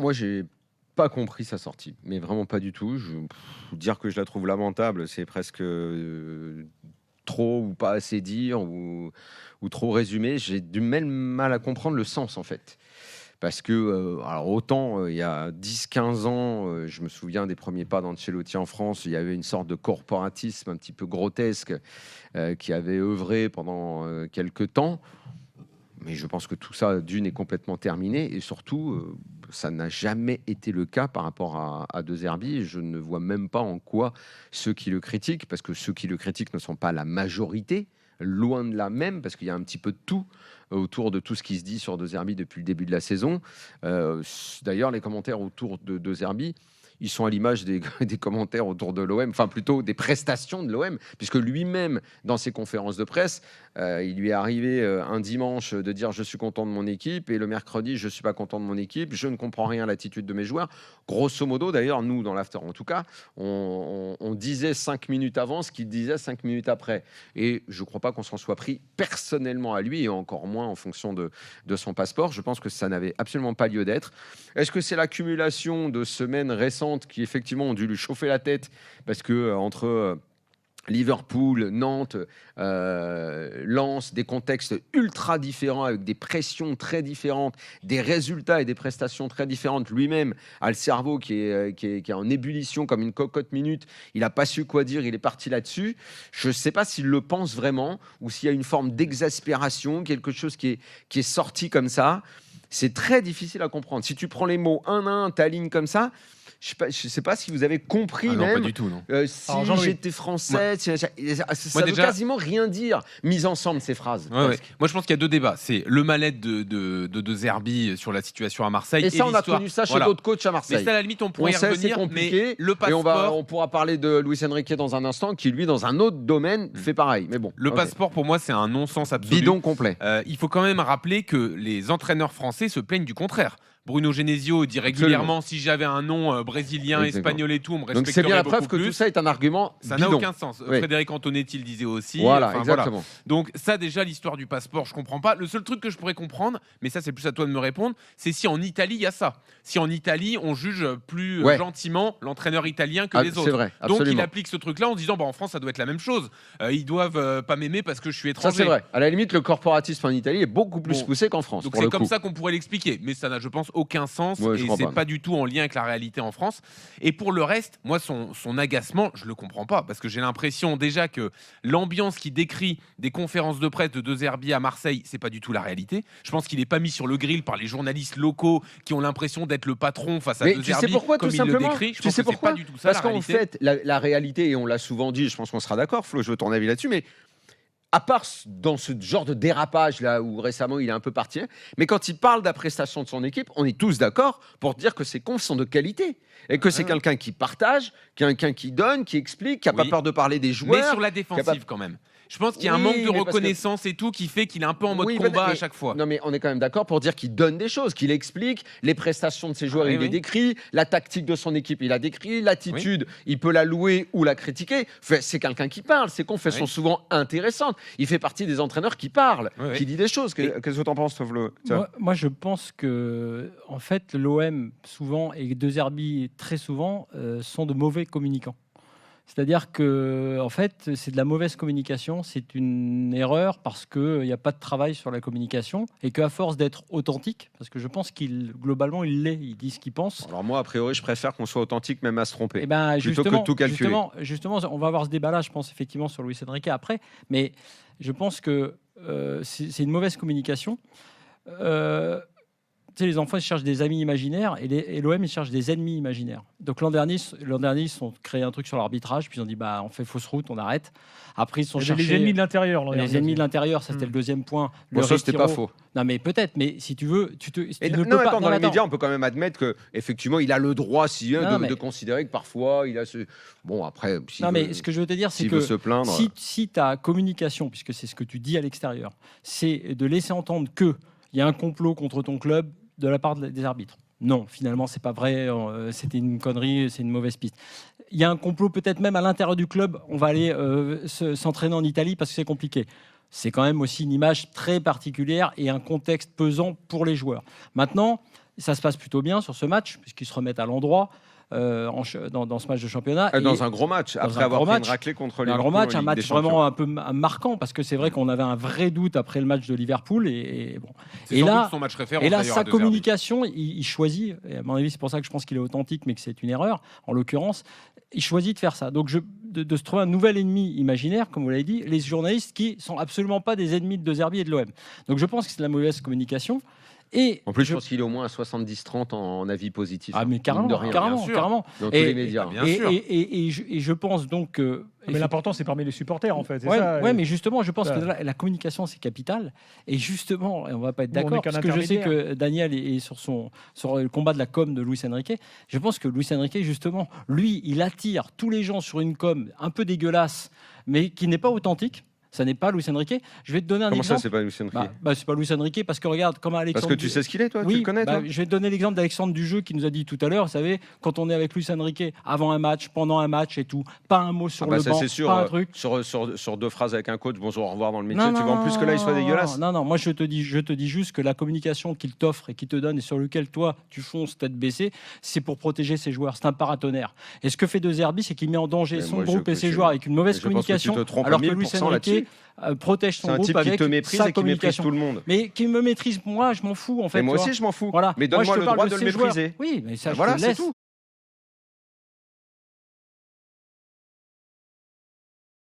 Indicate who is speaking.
Speaker 1: moi, j'ai pas compris sa sortie, mais vraiment pas du tout. Dire que je la trouve lamentable, c'est presque trop ou pas assez dire ou trop résumé. J'ai du même mal à comprendre le sens, en fait. Parce que, alors autant il y a 10-15 ans, je me souviens des premiers pas d'Ancelotti en France, il y avait une sorte de corporatisme un petit peu grotesque qui avait œuvré pendant quelques temps. Mais je pense que tout ça, d'une, est complètement terminé. Et surtout, ça n'a jamais été le cas par rapport à De Zerbi. Et je ne vois même pas en quoi ceux qui le critiquent, parce que ceux qui le critiquent ne sont pas la majorité, loin de là même, parce qu'il y a un petit peu de tout autour de tout ce qui se dit sur De Zerbi depuis le début de la saison. D'ailleurs, les commentaires autour de Zerbi, ils sont à l'image des commentaires autour de l'OM, enfin plutôt des prestations de l'OM, puisque lui-même, dans ses conférences de presse, il lui est arrivé un dimanche de dire « je suis content de mon équipe » et le mercredi « je ne suis pas content de mon équipe, je ne comprends rien à l'attitude de mes joueurs ». Grosso modo, d'ailleurs, nous, dans l'after, en tout cas, on disait 5 minutes avant ce qu'il disait 5 minutes après. Et je ne crois pas qu'on s'en soit pris personnellement à lui, et encore moins en fonction de son passeport. Je pense que ça n'avait absolument pas lieu d'être. Est-ce que c'est l'accumulation de semaines récentes qui, effectivement, ont dû lui chauffer la tête parce que entre Liverpool, Nantes, Lens, des contextes ultra différents avec des pressions très différentes, des résultats et des prestations très différentes. Lui-même a le cerveau qui est en ébullition comme une cocotte minute. Il n'a pas su quoi dire, il est parti là-dessus. Je ne sais pas s'il le pense vraiment ou s'il y a une forme d'exaspération, quelque chose qui est sorti comme ça. C'est très difficile à comprendre. Si tu prends les mots un à un, t'alignes comme ça, je ne sais pas si vous avez compris
Speaker 2: non,
Speaker 1: même.
Speaker 2: Pas du tout, non.
Speaker 1: Si j'étais français, ça
Speaker 2: déjà,
Speaker 1: veut quasiment rien dire, mise ensemble, ces phrases.
Speaker 2: Ouais. Moi, je pense qu'il y a deux débats. C'est le mal-être de Zerbi sur la situation à Marseille.
Speaker 1: Et ça, on a connu ça chez d'autres coachs à Marseille.
Speaker 2: Mais ça, à la limite, on pourrait y revenir. Mais le
Speaker 1: passeport...
Speaker 2: passeport...
Speaker 1: on pourra parler de Luis Enrique dans un instant, qui, lui, dans un autre domaine, fait pareil. Mais bon.
Speaker 2: Le passeport, pour moi, c'est un non-sens absolu.
Speaker 1: Bidon complet.
Speaker 2: Il faut quand même rappeler que les entraîneurs français se plaignent du contraire. Bruno Genesio dit régulièrement, si j'avais un nom brésilien, espagnol et tout, on me respecterait. Donc c'est bien la preuve que
Speaker 1: tout ça est un argument
Speaker 2: ça
Speaker 1: bidon.
Speaker 2: n'a aucun sens. Oui. Frédéric Antonetti le disait aussi.
Speaker 1: Voilà, exactement.
Speaker 2: Voilà. Donc ça, déjà, l'histoire du passeport, je comprends pas. Le seul truc que je pourrais comprendre, mais ça c'est plus à toi de me répondre, c'est si en Italie il y a ça. Si en Italie on juge plus gentiment l'entraîneur italien que les autres.
Speaker 1: C'est vrai,
Speaker 2: donc il applique ce truc-là en disant, en France ça doit être la même chose. Ils doivent pas m'aimer parce que je suis étranger.
Speaker 1: Ça c'est vrai. À la limite, le corporatisme en Italie est beaucoup plus poussé qu'en France.
Speaker 2: Donc c'est comme ça qu'on pourrait l'expliquer, mais ça n'a, je pense, aucun sens. Et c'est pas du tout en lien avec la réalité en France. Et pour le reste, moi, son agacement, je le comprends pas, parce que j'ai l'impression déjà que l'ambiance qui décrit des conférences de presse de De Zerbi à Marseille, c'est pas du tout la réalité. Je pense qu'il est pas mis sur le grill par les journalistes locaux qui ont l'impression d'être le patron face à De Zerbi.
Speaker 1: Tu sais pourquoi,
Speaker 2: comme
Speaker 1: tout
Speaker 2: il
Speaker 1: simplement
Speaker 2: le décrit. Je
Speaker 1: tu
Speaker 2: pense
Speaker 1: sais
Speaker 2: que
Speaker 1: pourquoi
Speaker 2: c'est pas du tout ça.
Speaker 1: Parce qu'en fait, la réalité, et on l'a souvent dit, je pense qu'on sera d'accord, Flo, je veux ton avis là-dessus, mais à part dans ce genre de dérapage là où récemment il est un peu parti, mais quand il parle de la prestation de son équipe, on est tous d'accord pour dire que ses confs sont de qualité et que c'est quelqu'un qui partage, quelqu'un qui donne, qui explique, qui n'a pas peur de parler des joueurs.
Speaker 2: Mais sur la défensive quand même. Je pense qu'il y a un manque de reconnaissance et tout qui fait qu'il est un peu en mode combat à chaque fois.
Speaker 1: Non, mais on est quand même d'accord pour dire qu'il donne des choses, qu'il explique les prestations de ses joueurs, il les décrit, la tactique de son équipe, il la décrit, l'attitude, il peut la louer ou la critiquer. C'est quelqu'un qui parle, ses confs sont souvent intéressantes. Il fait partie des entraîneurs qui parlent, qui disent des choses. Qu'est-ce que tu en penses, toi, Flo ?
Speaker 3: Moi, je pense que, en fait, l'OM, souvent, et De Zerbi, très souvent, sont de mauvais communicants. C'est-à-dire que, en fait, c'est de la mauvaise communication, c'est une erreur parce qu'il n'y a pas de travail sur la communication et qu'à force d'être authentique, parce que je pense globalement, il l'est, il dit ce qu'il pense.
Speaker 1: Alors moi, a priori, je préfère qu'on soit authentique même à se tromper,
Speaker 3: plutôt
Speaker 1: que de tout calculer.
Speaker 3: Justement, on va avoir ce débat-là, je pense, effectivement, sur Luis Enrique après, mais je pense que c'est une mauvaise communication. Tu sais, les enfants ils cherchent des amis imaginaires et l'OM ils cherchent des ennemis imaginaires. Donc l'an dernier ils ont créé un truc sur l'arbitrage, puis ils ont dit on fait fausse route, on arrête. Après ils sont cherchés
Speaker 4: les ennemis de l'intérieur.
Speaker 3: Les ennemis de l'intérieur, ça c'était le deuxième point.
Speaker 1: Ça c'était pas faux.
Speaker 3: Non mais peut-être, mais si tu veux,
Speaker 1: dans les médias on peut quand même admettre que effectivement il a le droit de considérer que parfois il a ce après.
Speaker 3: Mais ce que je veux te dire c'est que
Speaker 1: se plaindre,
Speaker 3: si ta communication, puisque c'est ce que tu dis à l'extérieur, c'est de laisser entendre que il y a un complot contre ton club de la part des arbitres. Non, finalement, c'est pas vrai. C'était une connerie, c'est une mauvaise piste. Il y a un complot peut-être même à l'intérieur du club. On va aller s'entraîner en Italie parce que c'est compliqué. C'est quand même aussi une image très particulière et un contexte pesant pour les joueurs. Maintenant, Ça se passe plutôt bien sur ce match, puisqu'ils se remettent à l'endroit. Dans ce match de championnat.
Speaker 1: Dans un gros match, après avoir pris une raclée contre Liverpool.
Speaker 3: Un gros match, un match vraiment un peu marquant, parce que c'est vrai qu'on avait un vrai doute après le match de Liverpool. Et
Speaker 2: là, son match référence,
Speaker 3: et là sa communication, il choisit, et à mon avis c'est pour ça que je pense qu'il est authentique, mais que c'est une erreur, en l'occurrence, il choisit de faire ça. Donc de se trouver un nouvel ennemi imaginaire, comme vous l'avez dit, les journalistes qui sont absolument pas des ennemis de De Zerbi et de l'OM. Donc je pense que c'est de la mauvaise communication. Et
Speaker 1: en plus, je pense qu'il est au moins à 70-30 en avis positif.
Speaker 3: Ah, mais carrément.
Speaker 1: Dans tous les médias.
Speaker 3: Et je pense donc que.
Speaker 4: Mais l'important, c'est parmi les supporters, en fait.
Speaker 3: Oui, mais justement, je pense que la communication, c'est capital. Et justement, on ne va pas être d'accord, parce que je sais que Daniel est sur le combat de la com de Luis Enrique. Je pense que Luis Enrique, justement, lui, il attire tous les gens sur une com un peu dégueulasse, mais qui n'est pas authentique. Ça n'est pas Luis Enrique. Je vais te donner un exemple.
Speaker 1: Comment ça, c'est pas Luis Enrique?
Speaker 3: C'est pas Luis Enrique parce que regarde, comme Alexandre.
Speaker 1: Parce que tu sais ce qu'il est, toi. Tu le connais, toi.
Speaker 3: Je vais te donner l'exemple d'Alexandre Dujeu qui nous a dit tout à l'heure. Vous savez, quand on est avec Luis Enrique avant un match, pendant un match et tout, pas un mot sur le banc,
Speaker 1: c'est sûr,
Speaker 3: pas un truc.
Speaker 1: Sur 2 phrases avec un coach, bonjour, au revoir dans le métier. Tu veux en plus que là, il soit dégueulasse?
Speaker 3: Non. Moi, je te dis juste que la communication qu'il t'offre et qu'il te donne et sur lequel toi tu fonces tête baissée, c'est pour protéger ses joueurs. C'est un paratonnerre. Et ce que fait De Zerbi, c'est qu'il met en danger son groupe et ses joueurs avec une mauvaise communication, alors que Luis Enrique protège son groupe avec sa communication.
Speaker 1: Tout le monde.
Speaker 3: Mais qui me maîtrise, moi, je m'en fous en fait.
Speaker 1: Mais moi aussi, je m'en fous.
Speaker 3: Voilà.
Speaker 1: Mais donne-moi le droit de le mépriser.
Speaker 3: Oui, mais ça,
Speaker 1: voilà,
Speaker 3: je te laisse.